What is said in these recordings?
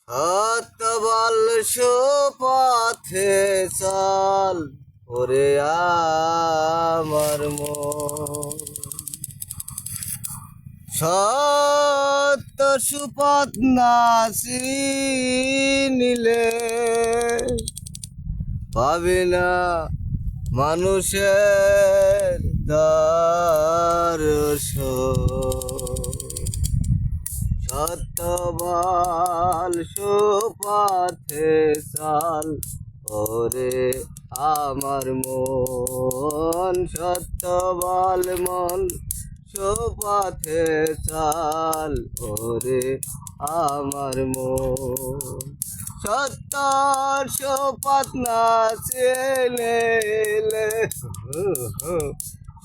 হতবল সুপথে চল ওরে আমার মন। সত্য সুপথ না চিনিলে পাবি না মানুষের দর্শন। সত্যবল সুপথে চল ওরে আমার মন। সত্যবল মন সুপথে চল ওরে আমার মন। সত্যর সুপথ না চিনিলে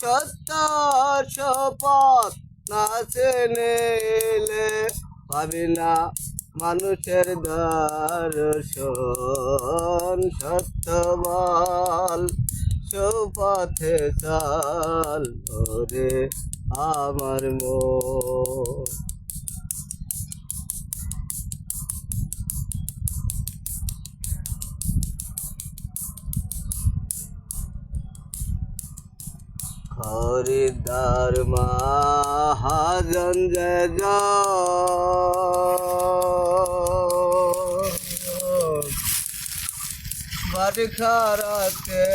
সত্যর সুপথ না চিনিলে পাবি না মানুষের দর্শন। সত্যবল সুপথে চল ওরে আমার মন। খরিদ্দার মহাজন জয় বাড়ি খারাতে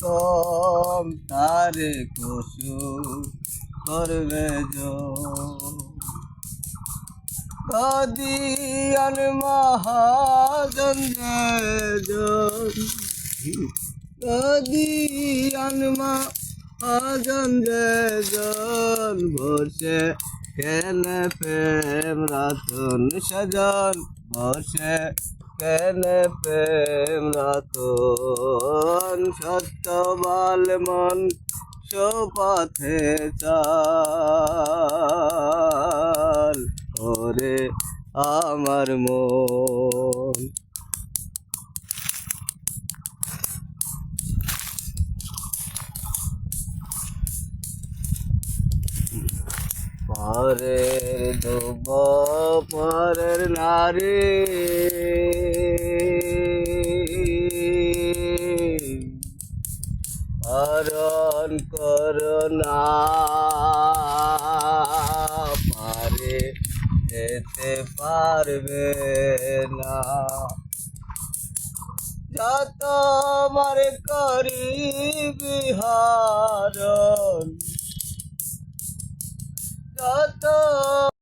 কম তারে কসু করবে গদিয়ান মহাজন গদিয়ান মহাজন জন বসে কেন প্রেম রাতন সজন বসে কেন প্রেম রাতন। সত্যবল মন সুপথে চল ওরে আমার মন। পরের দুব পরের নারী হরণ করোনা পারে যেতে পারবে না। যত মারে করি বিহারণ যত